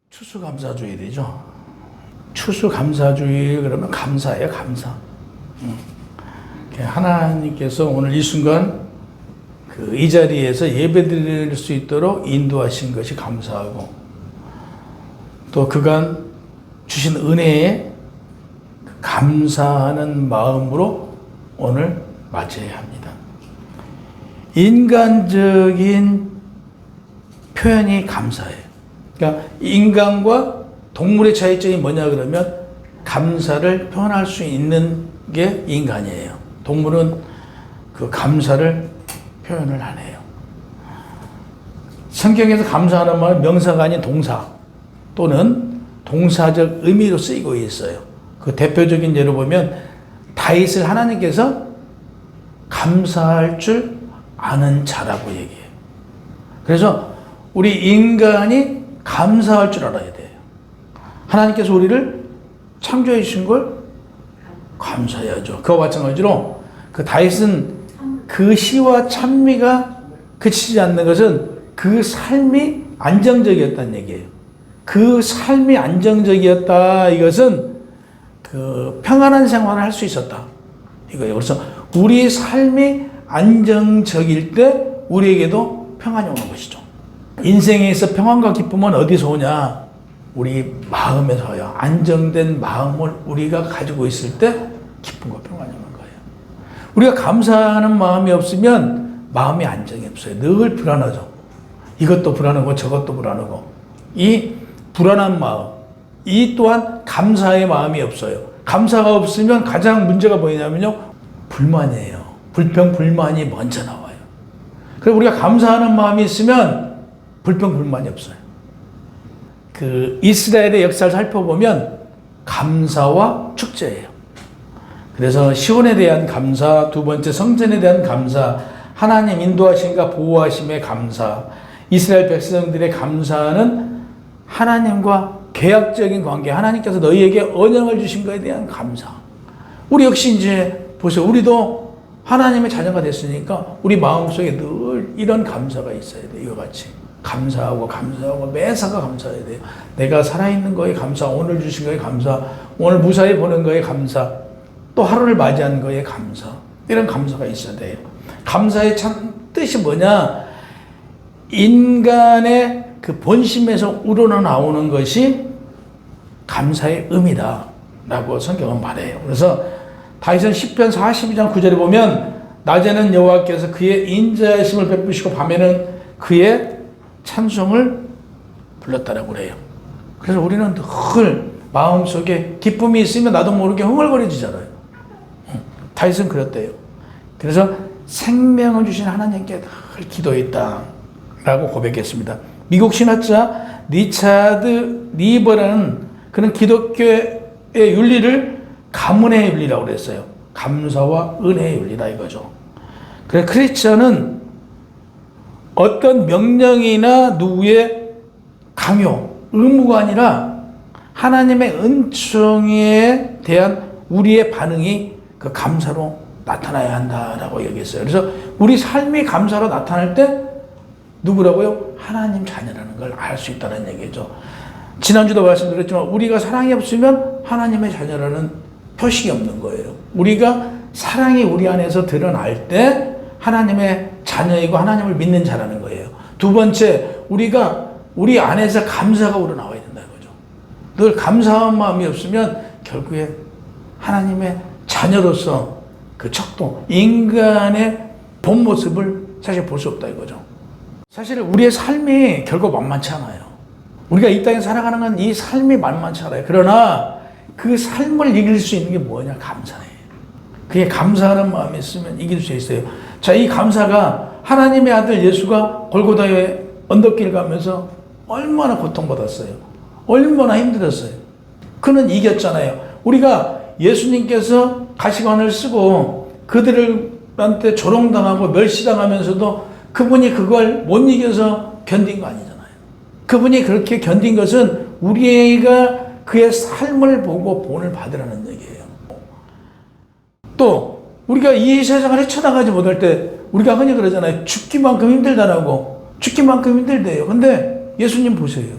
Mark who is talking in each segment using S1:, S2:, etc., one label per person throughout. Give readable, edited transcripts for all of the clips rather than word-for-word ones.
S1: 추수감사주의 되죠. 추수감사주의 그러면 감사예요, 감사. 하나님께서 오늘 이 순간 이 자리에서 예배드릴 수 있도록 인도하신 것이 감사하고, 또 그간 주신 은혜에 감사하는 마음으로 오늘 맞이해야 합니다. 인간적인 표현이 감사예요. 그러니까 인간과 동물의 차이점이 뭐냐 그러면 감사를 표현할 수 있는 게 인간이에요. 동물은 그 감사를 표현을 안 해요. 성경에서 감사하는 말은 명사가 아닌 동사 또는 동사적 의미로 쓰이고 있어요. 그 대표적인 예로 보면 다윗을 하나님께서 감사할 줄 아는 자라고 얘기해요. 그래서 우리 인간이 감사할 줄 알아야 돼요. 하나님께서 우리를 창조해 주신 걸 감사해야죠. 그와 마찬가지로 그 다윗은 그 시와 찬미가 그치지 않는 것은 그 삶이 안정적이었다는 얘기예요. 그 삶이 안정적이었다, 이것은 그 평안한 생활을 할 수 있었다, 이거예요. 그래서 우리 삶이 안정적일 때 우리에게도 평안이 오는 것이죠. 인생에서 평안과 기쁨은 어디서 오냐? 우리 마음에서요. 안정된 마음을 우리가 가지고 있을 때 기쁨과 평안이 오는 거예요. 우리가 감사하는 마음이 없으면 마음이 안정이 없어요. 늘 불안하죠. 이것도 불안하고 저것도 불안하고. 이 불안한 마음, 이 또한 감사의 마음이 없어요. 감사가 없으면 가장 문제가 뭐냐면요, 불만이에요. 불평, 불만이 먼저 나와요. 그래서 우리가 감사하는 마음이 있으면 불평, 불만이 없어요. 그 이스라엘의 역사를 살펴보면 감사와 축제예요. 그래서 시온에 대한 감사, 두 번째 성전에 대한 감사, 하나님 인도하심과 보호하심의 감사, 이스라엘 백성들의 감사는 하나님과 계약적인 관계, 하나님께서 너희에게 언약을 주신 것에 대한 감사. 우리 역시 이제 보세요. 우리도 하나님의 자녀가 됐으니까 우리 마음속에 늘 이런 감사가 있어야 돼요. 이와 같이 감사하고 매사가 감사해야 돼요. 내가 살아있는 거에 감사, 오늘 주신 거에 감사, 오늘 무사히 보는 거에 감사, 또 하루를 맞이한 거에 감사, 이런 감사가 있어야 돼요. 감사의 참 뜻이 뭐냐? 인간의 그 본심에서 우러나오는 것이 감사의 의미다 라고 성경은 말해요. 그래서 다윗은 시편 42장 9절에 보면 낮에는 여호와께서 그의 인자하심을 베푸시고 밤에는 그의 찬송을 불렀다라고 그래요. 그래서 우리는 늘 마음속에 기쁨이 있으면 나도 모르게 흥얼거려지잖아요. 다윗은 그랬대요. 그래서 생명을 주신 하나님께 늘 기도했다 라고 고백했습니다. 미국 신학자 리차드 리버라는 그런 기독교의 윤리를 가문의 윤리라고 그랬어요. 감사와 은혜의 윤리다 이거죠. 그래서 크리스천은 어떤 명령이나 누구의 강요, 의무가 아니라 하나님의 은총에 대한 우리의 반응이 그 감사로 나타나야 한다라고 얘기했어요. 그래서 우리 삶이 감사로 나타날 때 누구라고요? 하나님 자녀라는 걸 알 수 있다는 얘기죠. 지난주도 말씀드렸지만 우리가 사랑이 없으면 하나님의 자녀라는 표식이 없는 거예요. 우리가 사랑이 우리 안에서 드러날 때 하나님의 자녀이고 하나님을 믿는 자라는 거예요. 두 번째, 우리가 우리 안에서 감사가 우러나와야 된다 이거죠. 늘 감사한 마음이 없으면 결국에 하나님의 자녀로서 그 척도, 인간의 본 모습을 사실 볼 수 없다 이거죠. 사실 우리의 삶이 결코 만만치 않아요. 우리가 이 땅에 살아가는 건 이 삶이 만만치 않아요. 그러나 그 삶을 이길 수 있는 게 뭐냐? 감사예요. 그게 감사하는 마음이 있으면 이길 수 있어요. 자, 이 감사가 하나님의 아들 예수가 골고다의 언덕길 가면서 얼마나 고통받았어요. 얼마나 힘들었어요. 그는 이겼잖아요. 우리가 예수님께서 가시관을 쓰고 그들한테 조롱당하고 멸시당하면서도 그분이 그걸 못 이겨서 견딘 거 아니잖아요. 그분이 그렇게 견딘 것은 우리가 그의 삶을 보고 본을 받으라는 얘기예요. 또 우리가 이 세상을 헤쳐나가지 못할 때 우리가 흔히 그러잖아요. 죽기만큼 힘들다라고. 죽기만큼 힘들대요. 근데 예수님 보세요.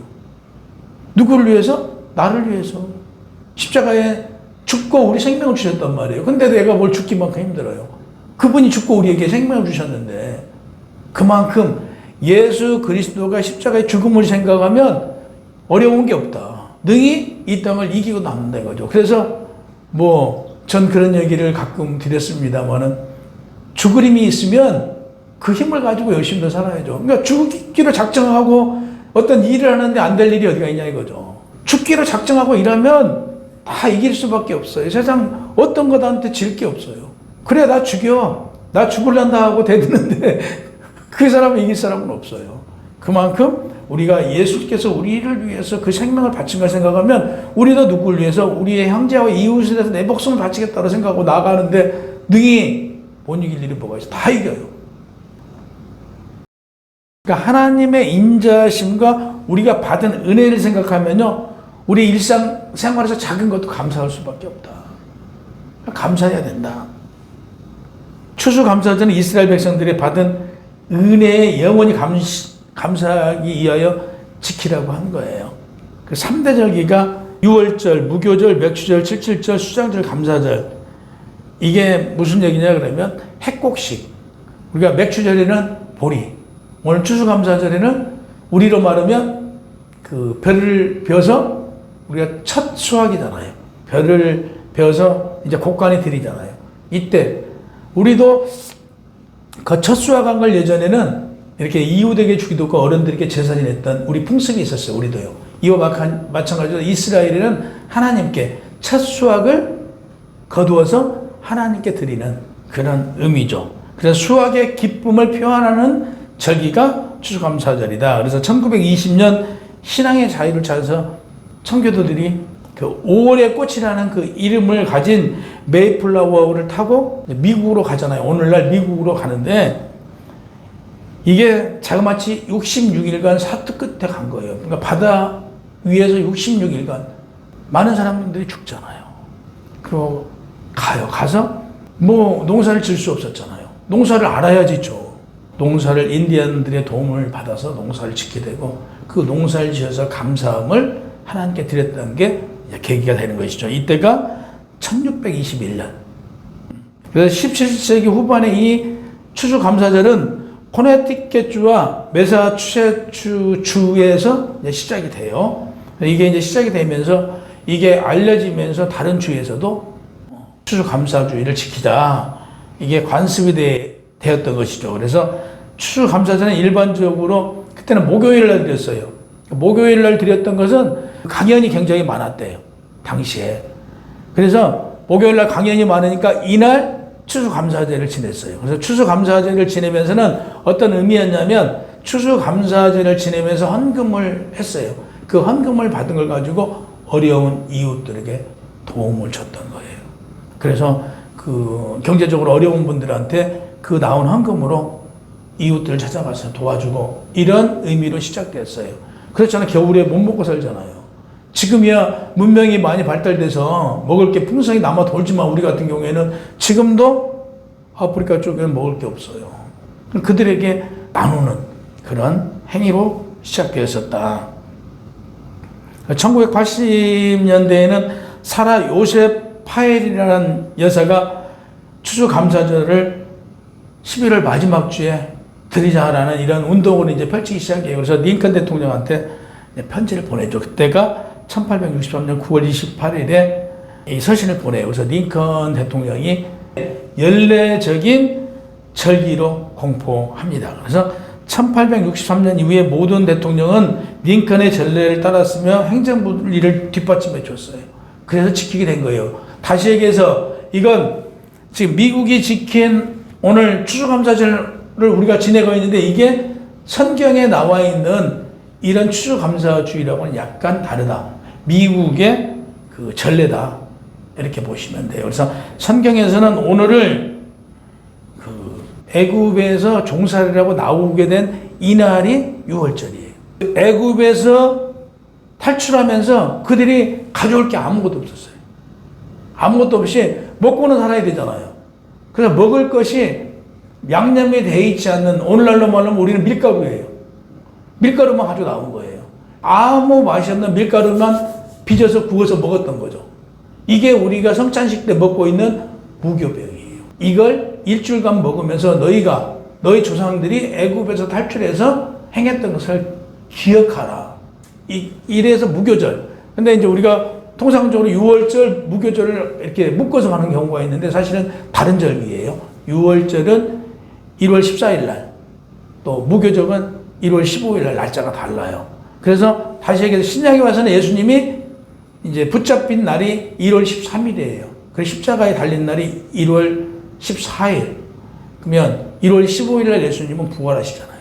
S1: 누구를 위해서? 나를 위해서. 십자가에 죽고 우리 생명을 주셨단 말이에요. 근데 내가 뭘 죽기만큼 힘들어요. 그분이 죽고 우리에게 생명을 주셨는데 그만큼 예수 그리스도가 십자가의 죽음을 생각하면 어려운 게 없다. 능히 이 땅을 이기고 남는다 이거죠. 그래서 전 그런 얘기를 가끔 드렸습니다만은 죽을 힘이 있으면 그 힘을 가지고 열심히 더 살아야죠. 그러니까 죽기로 작정하고 어떤 일을 하는데 안 될 일이 어디가 있냐 이거죠. 죽기로 작정하고 일하면 다 이길 수밖에 없어요. 세상 어떤 것한테 질 게 없어요. 그래 나 죽여. 나 죽을란다 하고 대드는데 그 사람을 이길 사람은 없어요. 그만큼 우리가 예수께서 우리를 위해서 그 생명을 바친 걸 생각하면 우리도 누구를 위해서 우리의 형제와 이웃에 대해서 내 목숨을 바치겠다고 생각하고 나가는데 능히 못 이길 일이 뭐가 있어. 다 이겨요. 그러니까 하나님의 인자심과 우리가 받은 은혜를 생각하면요. 우리 일상 생활에서 작은 것도 감사할 수밖에 없다. 감사해야 된다. 추수감사절은 이스라엘 백성들이 받은 은혜에 영원히 감사하기 위하여 지키라고 한 거예요. 그 3대 절기가 유월절, 무교절, 맥주절, 칠칠절, 수장절, 감사절. 이게 무슨 얘기냐 그러면 핵곡식. 우리가 맥주절에는 보리. 오늘 추수감사절에는 우리로 말하면 그 별을 베어서 우리가 첫 수확이잖아요. 별을 베어서 이제 곡간에 들이잖아요. 이때 우리도 그 첫 수확한 걸 예전에는 이렇게 이웃에게 주기도 했고 어른들에게 제사를 했던 우리 풍습이 있었어요. 우리도요. 이와 마찬가지로 이스라엘에는 하나님께 첫 수확을 거두어서 하나님께 드리는 그런 의미죠. 그래서 수확의 기쁨을 표현하는 절기가 추수감사절이다. 그래서 1920년 신앙의 자유를 찾아서 청교도들이 그 5월의 꽃이라는 그 이름을 가진 메이플라워를 타고 미국으로 가잖아요. 오늘날 미국으로 가는데 이게 자그마치 66일간 사투 끝에 간 거예요. 그러니까 바다 위에서 66일간 많은 사람들이 죽잖아요. 그리고 가서 농사를 질 수 없었잖아요. 농사를 알아야지 죠. 농사를 인디언들의 도움을 받아서 농사를 짓게 되고 그 농사를 지어서 감사함을 하나님께 드렸던 게 계기가 되는 것이죠. 이때가 1621년. 그래서 17세기 후반에 이 추수감사절은 코네티켓주와 매사추세츠 주에서 시작이 돼요. 이게 이제 시작이 되면서 이게 알려지면서 다른 주에서도 추수감사주의를 지키자. 이게 관습이 되었던 것이죠. 그래서 추수감사절은 일반적으로 그때는 목요일 날 드렸어요. 목요일 날 드렸던 것은 강연이 굉장히 많았대요. 당시에. 그래서 목요일 날 강연이 많으니까 이날 추수감사제를 지냈어요. 그래서 추수감사제를 지내면서는 어떤 의미였냐면 추수감사제를 지내면서 헌금을 했어요. 그 헌금을 받은 걸 가지고 어려운 이웃들에게 도움을 줬던 거예요. 그래서 그 경제적으로 어려운 분들한테 그 나온 헌금으로 이웃들을 찾아가서 도와주고 이런 의미로 시작됐어요. 그렇잖아요. 겨울에 못 먹고 살잖아요. 지금이야 문명이 많이 발달돼서 먹을 게 풍성히 남아 돌지만 우리 같은 경우에는 지금도 아프리카 쪽에는 먹을 게 없어요. 그들에게 나누는 그런 행위로 시작되었었다. 1980년대에는 사라 요셉 파엘이라는 여사가 추수감사절을 11월 마지막 주에 드리자라는 이런 운동을 이제 펼치기 시작해요. 그래서 링컨 대통령한테 편지를 보내죠. 그때가 1863년 9월 28일에 이 서신을 보내요. 그래서 링컨 대통령이 연례적인 절기로 공포합니다. 그래서 1863년 이후에 모든 대통령은 링컨의 전례를 따랐으며 행정부 일을 뒷받침해 줬어요. 그래서 지키게 된 거예요. 다시 얘기해서 이건 지금 미국이 지킨 오늘 추수감사절을 우리가 지내고 있는데 이게 성경에 나와 있는 이런 추수감사주의라고는 약간 다르다. 미국의 그 전례다. 이렇게 보시면 돼요. 그래서 성경에서는 오늘을 그 애굽에서 종살이를 하고 나오게 된 이날이 유월절이에요. 애굽에서 탈출하면서 그들이 가져올 게 아무것도 없었어요. 아무것도 없이 먹고는 살아야 되잖아요. 그래서 먹을 것이 양념이 되어 있지 않는 오늘날로 말하면 우리는 밀가루예요. 밀가루만 가지고 나온 거예요. 아무 맛이 없는 밀가루만 빚어서 구워서 먹었던 거죠. 이게 우리가 성찬식 때 먹고 있는 무교병이에요. 이걸 일주일간 먹으면서 너희 조상들이 애굽에서 탈출해서 행했던 것을 기억하라. 이래서 무교절. 근데 이제 우리가 통상적으로 6월절, 무교절을 이렇게 묶어서 하는 경우가 있는데 사실은 다른 절기예요. 6월절은 1월 14일 날, 또 무교절은 1월 15일 날 날짜가 달라요. 그래서 다시 얘기해서 신약에 와서는 예수님이 이제 붙잡힌 날이 1월 13일이에요. 그래서 십자가에 달린 날이 1월 14일. 그러면 1월 15일 날 예수님은 부활하시잖아요.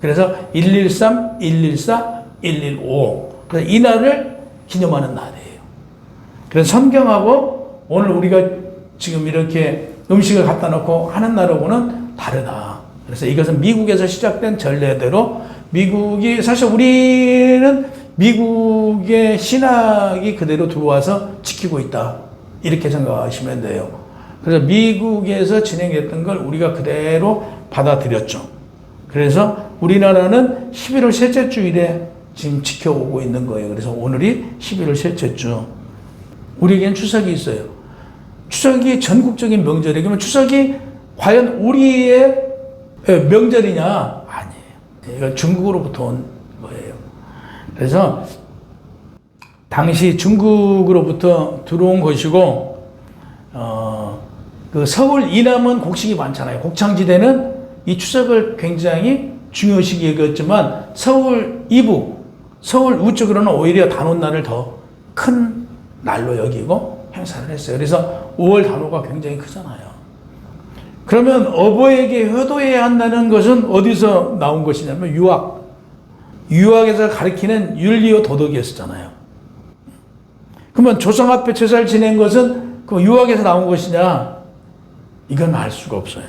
S1: 그래서 113, 114, 115. 그래서 이 날을 기념하는 날이에요. 그래서 성경하고 오늘 우리가 지금 이렇게 음식을 갖다 놓고 하는 날하고는 다르다. 그래서 이것은 미국에서 시작된 전례대로 미국이, 사실 우리는 미국의 신학이 그대로 들어와서 지키고 있다. 이렇게 생각하시면 돼요. 그래서 미국에서 진행했던 걸 우리가 그대로 받아들였죠. 그래서 우리나라는 11월 셋째 주일에 지금 지켜오고 있는 거예요. 그래서 오늘이 11월 셋째 주. 우리에겐 추석이 있어요. 추석이 전국적인 명절이에요. 그러면 추석이 과연 우리의 명절이냐? 아니에요. 이건 중국으로부터 온 거예요. 그래서 당시 중국으로부터 들어온 것이고, 그 서울 이남은 곡식이 많잖아요. 곡창지대는 이 추석을 굉장히 중요시 여겼지만 서울 이북, 서울 우측으로는 오히려 단오날을 더 큰 날로 여기고 행사를 했어요. 그래서 5월 단오가 굉장히 크잖아요. 그러면 어버이에게 효도해야 한다는 것은 어디서 나온 것이냐면 유학에서 가리키는 윤리와 도덕이었잖아요. 그러면 조상 앞에 제사를 지낸 것은 그 유학에서 나온 것이냐? 이건 알 수가 없어요.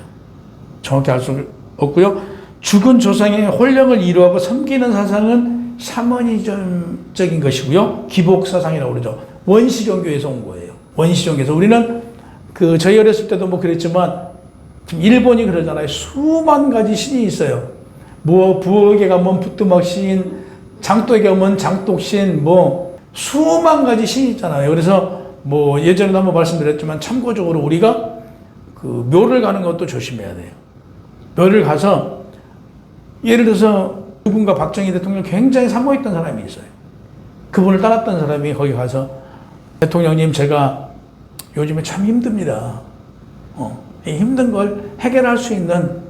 S1: 정확히 알 수 없고요. 죽은 조상의 혼령을 이루하고 섬기는 사상은 샤머니즘적인 것이고요. 기복사상이라고 그러죠. 원시종교에서 온 거예요. 원시종교에서. 우리는 저희 어렸을 때도 뭐 그랬지만 지금 일본이 그러잖아요. 수만 가지 신이 있어요. 뭐 부엌에 가면 부뚜막신, 장독에 가면 장독신, 뭐 수만 가지 신이 있잖아요. 그래서 뭐 예전에도 한번 말씀드렸지만 참고적으로 우리가 그 묘를 가는 것도 조심해야 돼요. 묘를 가서 예를 들어서 누군가 박정희 대통령 굉장히 사모했던 사람이 있어요. 그분을 따랐던 사람이 거기 가서 대통령님 제가 요즘에 참 힘듭니다. 이 힘든 걸 해결할 수 있는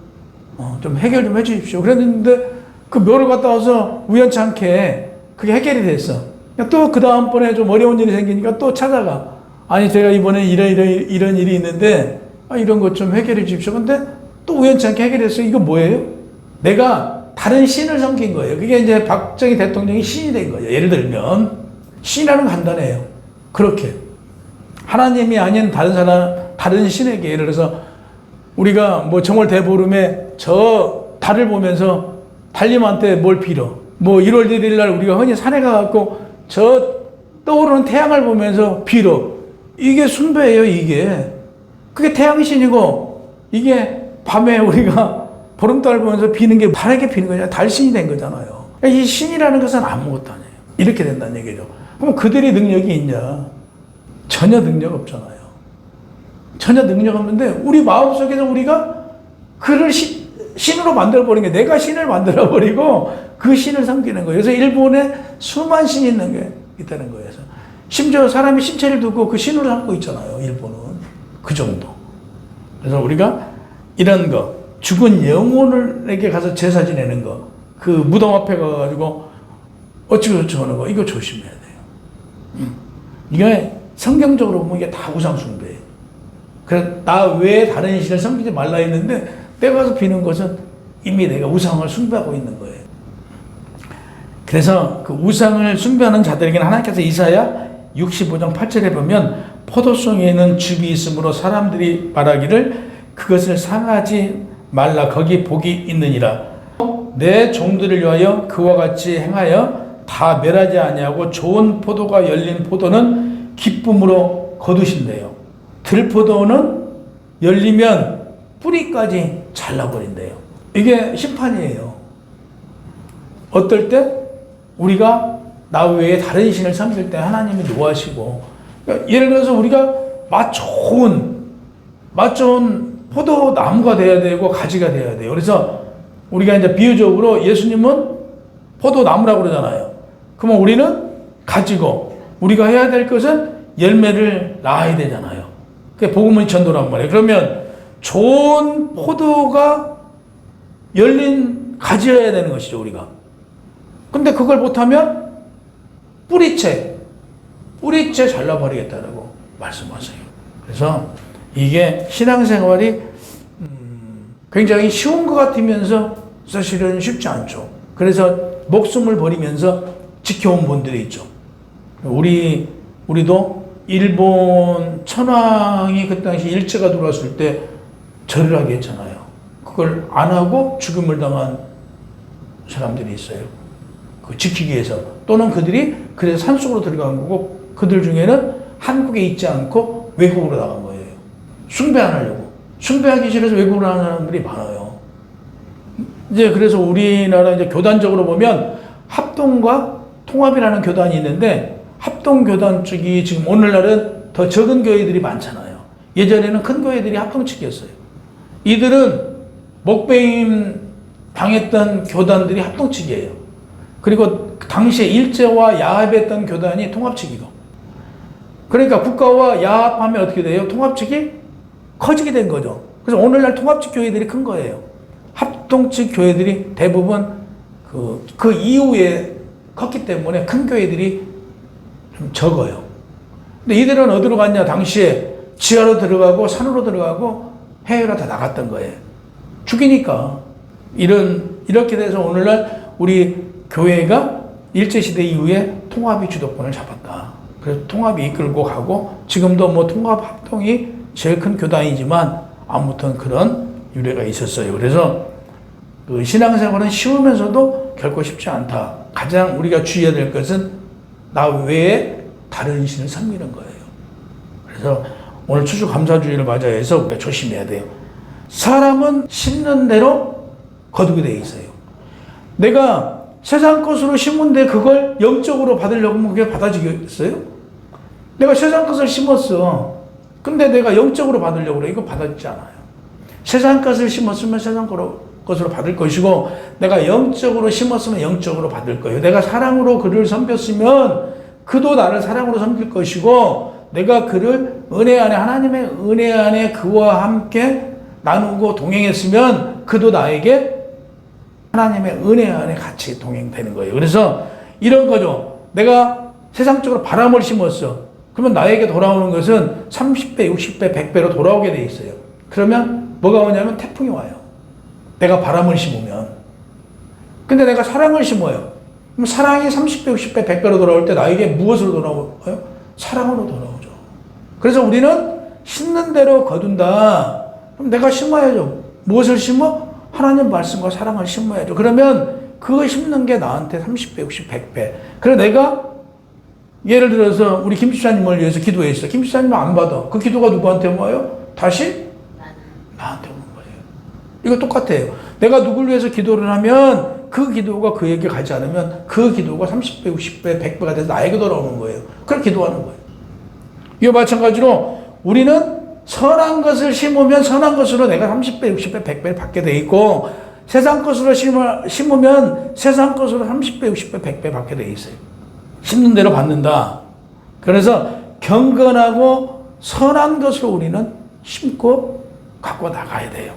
S1: 좀 해결 좀 해주십시오. 그랬는데 그 묘를 갔다 와서 우연치 않게 그게 해결이 됐어. 또 그 다음번에 좀 어려운 일이 생기니까 또 찾아가. 아니 제가 이번에 이런 일이 있는데 이런 것 좀 해결해 주십시오. 근데 또 우연치 않게 해결했어요. 이거 뭐예요? 내가 다른 신을 섬긴 거예요. 그게 이제 박정희 대통령이 신이 된 거예요. 예를 들면 신이라는 건 간단해요. 그렇게 하나님이 아닌 다른 신에게, 예를 들어서 우리가 뭐 정월 대보름에 저 달을 보면서 달님한테 뭘 빌어. 뭐 1월 1일 날 우리가 흔히 산에 가갖고 저 떠오르는 태양을 보면서 빌어. 이게 숭배예요, 이게. 그게 태양신이고, 이게 밤에 우리가 보름달을 보면서 비는 게 달에게 비는 거잖아요. 달신이 된 거잖아요. 이 신이라는 것은 아무것도 아니에요. 이렇게 된다는 얘기죠. 그럼 그들이 능력이 있냐? 전혀 능력 없잖아요. 전혀 능력 없는데 우리 마음속에서 우리가 그를 신으로 만들어버린 게, 내가 신을 만들어버리고 그 신을 섬기는 거예요. 그래서 일본에 수만 신이 있는 게 있다는 거예요. 심지어 사람이 신체를 두고 그 신으로 삼고 있잖아요. 일본은. 그 정도. 그래서 우리가 이런 거, 죽은 영혼에게 가서 제사 지내는 거, 그 무덤 앞에 가가지고 어찌고저찌 하는 거, 이거 조심해야 돼요. 이게 성경적으로 보면 이게 다 우상숭배예요. 그래서 나 외에 다른 신을 섬기지 말라 했는데 내가 가서 비는 것은 이미 내가 우상을 숭배하고 있는 거예요. 그래서 그 우상을 숭배하는 자들에게는 하나님께서 이사야 65장 8절에 보면 포도송에 있는 즙이 있으므로 사람들이 말하기를 그것을 상하지 말라, 거기 복이 있느니라. 내 종들을 위하여 그와 같이 행하여 다 멸하지 아니하고 좋은 포도가 열린 포도는 기쁨으로 거두신대요. 들포도는 열리면 뿌리까지 잘라버린대요. 이게 심판이에요. 어떨 때? 우리가 나 외에 다른 신을 섬길 때 하나님이 노하시고, 그러니까 예를 들어서 우리가 맛 좋은 포도나무가 돼야 되고 가지가 돼야 돼요. 그래서 우리가 이제 비유적으로 예수님은 포도나무라고 그러잖아요. 그러면 우리는 가지고 우리가 해야 될 것은 열매를 낳아야 되잖아요. 그게 복음의 전도란 말이에요. 그러면 좋은 포도가 열린 가지여야 되는 것이죠, 우리가. 근데 그걸 못하면 뿌리채 잘라버리겠다라고 말씀하세요. 그래서 이게 신앙생활이 굉장히 쉬운 것 같으면서 사실은 쉽지 않죠. 그래서 목숨을 버리면서 지켜온 분들이 있죠. 우리도 일본 천황이 그 당시 일제가 들어왔을 때 절을 하게 했잖아요. 그걸 안 하고 죽음을 당한 사람들이 있어요. 그 지키기 위해서. 또는 그들이 그래서 산속으로 들어간 거고, 그들 중에는 한국에 있지 않고 외국으로 나간 거예요. 숭배 안 하려고. 숭배하기 싫어서 외국으로 나가는 사람들이 많아요. 이제 그래서 우리나라 이제 교단적으로 보면 합동과 통합이라는 교단이 있는데, 합동교단 쪽이 지금 오늘날은 더 적은 교회들이 많잖아요. 예전에는 큰 교회들이 합동 측이었어요. 이들은 목배임 당했던 교단들이 합동 측이에요. 그리고 당시에 일제와 야합했던 교단이 통합 측이고. 그러니까 국가와 야합하면 어떻게 돼요? 통합 측이 커지게 된 거죠. 그래서 오늘날 통합 측 교회들이 큰 거예요. 합동 측 교회들이 대부분 그 이후에 컸기 때문에 큰 교회들이 좀 적어요. 근데 이들은 어디로 갔냐? 당시에 지하로 들어가고 산으로 들어가고 해외로 다 나갔던 거예요. 죽이니까. 이렇게 돼서 오늘날 우리 교회가 일제시대 이후에 통합이 주도권을 잡았다. 그래서 통합이 이끌고 가고, 지금도 뭐 통합 합동이 제일 큰 교단이지만 아무튼 그런 유래가 있었어요. 그래서 그 신앙생활은 쉬우면서도 결코 쉽지 않다. 가장 우리가 주의해야 될 것은 나 외에 다른 신을 섬기는 거예요. 그래서 오늘 추수감사주의를 맞이해서 우리가 조심해야 돼요. 사람은 심는 대로 거두게 돼 있어요. 내가 세상 것으로 심은데 그걸 영적으로 받으려고 하면 그게 받아지겠어요? 내가 세상 것을 심었어. 근데 내가 영적으로 받으려고 그래. 이거 받아지지 않아요. 세상 것을 심었으면 세상 것으로 받을 것이고, 내가 영적으로 심었으면 영적으로 받을 거예요. 내가 사랑으로 그를 섬겼으면 그도 나를 사랑으로 섬길 것이고, 내가 그를 은혜 안에, 하나님의 은혜 안에 그와 함께 나누고 동행했으면 그도 나에게 하나님의 은혜 안에 같이 동행되는 거예요. 그래서 이런 거죠. 내가 세상적으로 바람을 심었어. 그러면 나에게 돌아오는 것은 30배, 60배, 100배로 돌아오게 돼 있어요. 그러면 뭐가 오냐면 태풍이 와요. 내가 바람을 심으면. 근데 내가 사랑을 심어요. 그럼 사랑이 30배, 60배, 100배로 돌아올 때 나에게 무엇으로 돌아와요? 사랑으로 돌아오죠. 그래서 우리는 심는 대로 거둔다. 그럼 내가 심어야죠. 무엇을 심어? 하나님 말씀과 사랑을 심어야죠. 그러면 그거 심는 게 나한테 30배, 60배, 100배. 그래서 내가 예를 들어서 우리 김 집사님을 위해서 기도했어. 김 집사님은 안 받아. 그 기도가 누구한테 와요? 다시 나한테 오는 거예요. 이거 똑같아요. 내가 누굴 위해서 기도를 하면 그 기도가 그에게 가지 않으면 그 기도가 30배, 60배, 100배가 돼서 나에게 돌아오는 거예요. 그걸 기도하는 거예요. 이와 마찬가지로 우리는 선한 것을 심으면 선한 것으로 내가 30배, 60배, 100배를 받게 돼 있고, 세상 것으로 심으면 세상 것으로 30배, 60배, 100배 받게 돼 있어요. 심는 대로 받는다. 그래서 경건하고 선한 것으로 우리는 심고 갖고 나가야 돼요.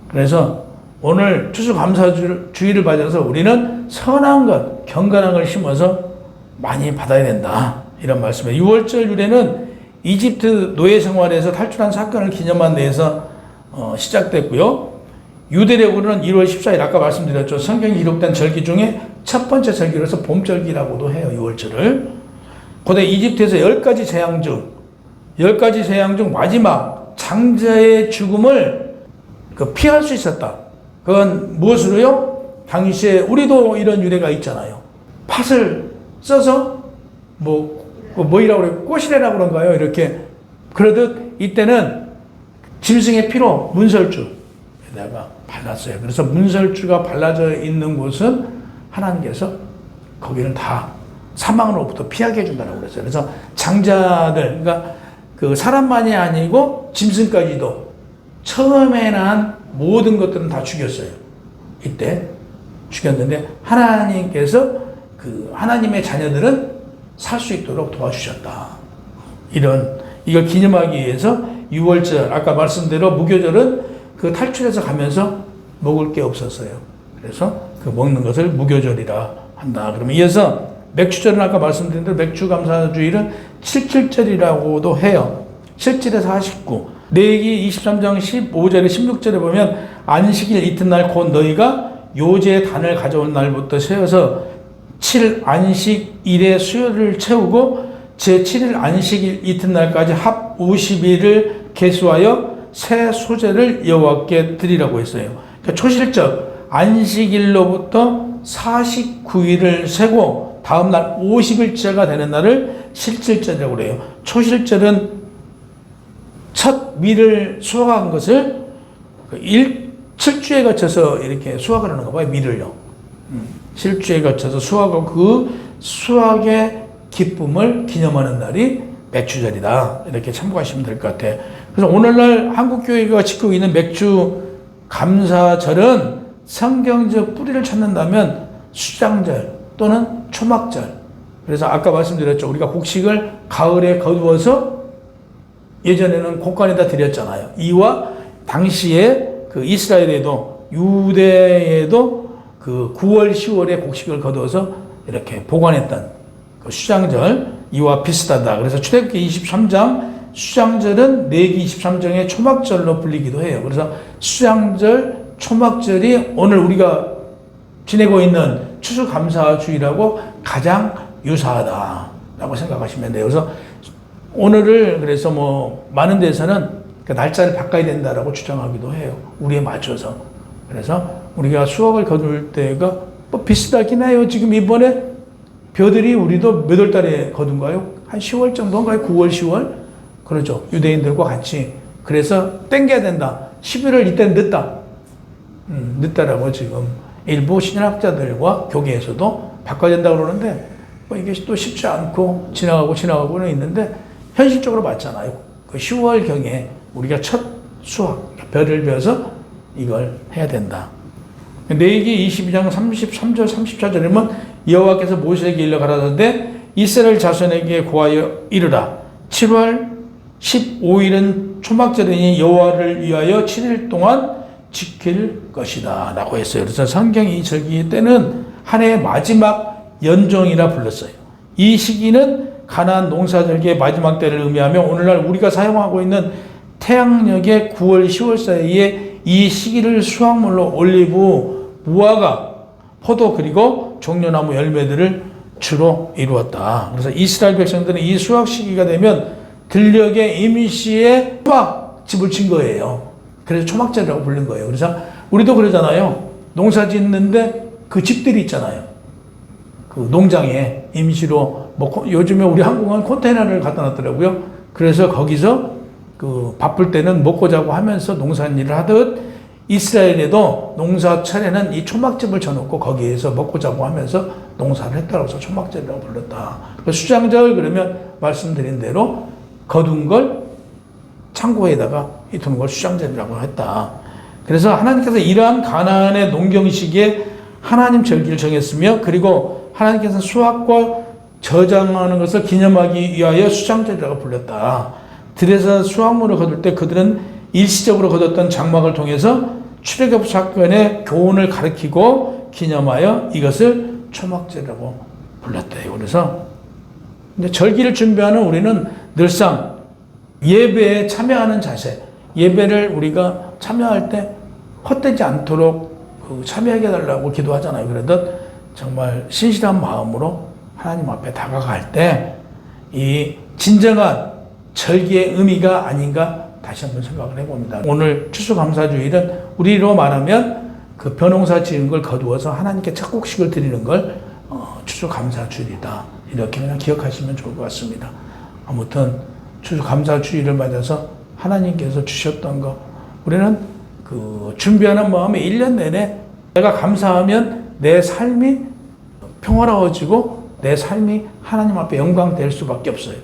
S1: 그래서 오늘 추수감사주의를 맞아서 우리는 선한 것, 경건한 걸 심어서 많이 받아야 된다. 이런 말씀이에요. 6월절 유래는 이집트 노예 생활에서 탈출한 사건을 기념한 데에서 시작됐고요. 유대력으로는 1월 14일 아까 말씀드렸죠. 성경에 기록된 절기 중에 첫 번째 절기로서 봄절기라고도 해요. 6월절을. 고대 이집트에서 10가지 재앙 중 마지막 장자의 죽음을 피할 수 있었다. 그건 무엇으로요? 당시에 우리도 이런 유래가 있잖아요. 팥을 써서 뭐이라고 그래요? 꽃이래라고 그런가요? 이렇게. 그러듯 이때는 짐승의 피로 문설주에다가 발랐어요. 그래서 문설주가 발라져 있는 곳은 하나님께서 거기는 다 사망으로부터 피하게 해준다고 그랬어요. 그래서 장자들, 그러니까 그 사람만이 아니고 짐승까지도 처음에 난 모든 것들은 다 죽였어요. 이때 죽였는데 하나님께서 그 하나님의 자녀들은 살 수 있도록 도와주셨다. 이걸 기념하기 위해서 6월절, 아까 말씀대로 무교절은 그 탈출해서 가면서 먹을 게 없었어요. 그래서 그 먹는 것을 무교절이라 한다. 그러면 이어서 맥주절은 아까 말씀드린 대로 맥주감사주일은 77절이라고도 해요. 7절에서 49. 레위기 23장 15절에 16절에 보면 안식일 이튿날 곧 너희가 요제의 단을 가져온 날부터 세어서 7 안식일의 수요를 채우고 제7일 안식일 이튿날까지 합 50일을 계수하여 새 소제를 여호와께 드리라고 했어요. 그러니까 초실적 안식일로부터 49일을 세고 다음 날 50일째가 되는 날을 실질절이라고 그래요. 초실절은 첫 밀을 수확한 것을 7주에 거쳐서 이렇게 수확을 하는 거 봐요. 밀을요. 7주에 거쳐서 수확하고 그 수확의 기쁨을 기념하는 날이 맥주절이다. 이렇게 참고하시면 될 것 같아요. 그래서 오늘날 한국교회가 지키고 있는 맥주 감사절은 성경적 뿌리를 찾는다면 수장절 또는 초막절. 그래서 아까 말씀드렸죠. 우리가 곡식을 가을에 거두어서 예전에는 곡간에다 드렸잖아요. 이와 당시에 그 이스라엘에도 유대에도 그 9월, 10월에 곡식을 거두어서 이렇게 보관했던 그 수장절 이와 비슷하다. 그래서 출애굽기 23장 수장절은 레위기 23장의 초막절로 불리기도 해요. 그래서 수장절, 초막절이 오늘 우리가 지내고 있는 추수감사주일하고 가장 유사하다라고 생각하시면 돼요. 그래서 오늘을 그래서 뭐 많은 데서는 그 날짜를 바꿔야 된다라고 주장하기도 해요. 우리에 맞춰서. 그래서 우리가 수확을 거둘 때가 뭐 비슷하긴 해요. 지금 이번에 벼들이 우리도 몇 월 달에 거둔가요? 한 10월 정도인가요? 9월, 10월? 그러죠. 유대인들과 같이. 그래서 땡겨야 된다. 11월 이때는 늦다. 늦다라고 지금 일부 신학자들과 교계에서도 바꿔야 된다고 그러는데 뭐 이게 또 쉽지 않고 지나가고는 있는데 현실적으로 맞잖아요. 그 10월경에 우리가 첫 수확, 벼를 베어서 이걸 해야 된다. 레위기 22장 33절 34절이면 여호와께서 모세에게 일러 가라사대 이스라엘 자손에게 고하여 이르라 7월 15일은 초막절이니 여호와를 위하여 7일 동안 지킬 것이다 라고 했어요. 그래서 성경이 이 절기 때는 한 해의 마지막 연종이라 불렀어요. 이 시기는 가나안 농사절기의 마지막 때를 의미하며 오늘날 우리가 사용하고 있는 태양력의 9월 10월 사이에 이 시기를 수확물로 올리브, 무화과, 포도 그리고 종려나무 열매들을 주로 이루었다. 그래서 이스라엘 백성들은 이 수확 시기가 되면 들녘의 임시의 수확집을 친 거예요. 그래서 초막절이라고 부른 거예요. 그래서 우리도 그러잖아요. 농사 짓는데 그 집들이 있잖아요. 그 농장에 임시로 뭐 요즘에 우리 한국은 컨테이너를 갖다 놨더라고요. 그래서 거기서 그 바쁠 때는 먹고 자고 하면서 농사일을 하듯 이스라엘에도 농사철에는 이 초막집을 쳐놓고 거기에서 먹고 자고 하면서 농사를 했다고 해서 초막절이라고 불렀다. 수장절 그러면 말씀드린 대로 거둔 걸 창고에다가 두는 걸 수장절이라고 했다. 그래서 하나님께서 이러한 가나안의 농경 시기에 하나님 절기를 정했으며 그리고 하나님께서 수확과 저장하는 것을 기념하기 위하여 수장절이라고 불렀다. 들에서 수확물을 거둘 때 그들은 일시적으로 거뒀던 장막을 통해서 출애굽 사건의 교훈을 가르치고 기념하여 이것을 초막절이라고 불렀대요. 그래서 이제 절기를 준비하는 우리는 늘상 예배에 참여하는 자세, 예배를 우리가 참여할 때 헛되지 않도록 참여하게 해달라고 기도하잖아요. 그래도 정말 신실한 마음으로 하나님 앞에 다가갈 때 이 진정한 절기의 의미가 아닌가 다시 한번 생각을 해봅니다. 오늘 추수감사주일은 우리로 말하면 그 벼농사 지은 걸 거두어서 하나님께 첫 곡식을 드리는 걸 추수감사주일이다. 이렇게 그냥 기억하시면 좋을 것 같습니다. 아무튼 추수감사주일을 맞아서 하나님께서 주셨던 거 우리는 그 준비하는 마음에 1년 내내 내가 감사하면 내 삶이 평화로워지고 내 삶이 하나님 앞에 영광될 수밖에 없어요.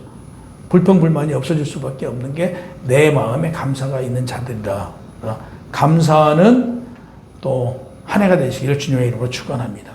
S1: 불평불만이 없어질 수밖에 없는 게 내 마음에 감사가 있는 자들이라. 감사는 또 한 해가 되시기를 주님의 이름으로 축원합니다.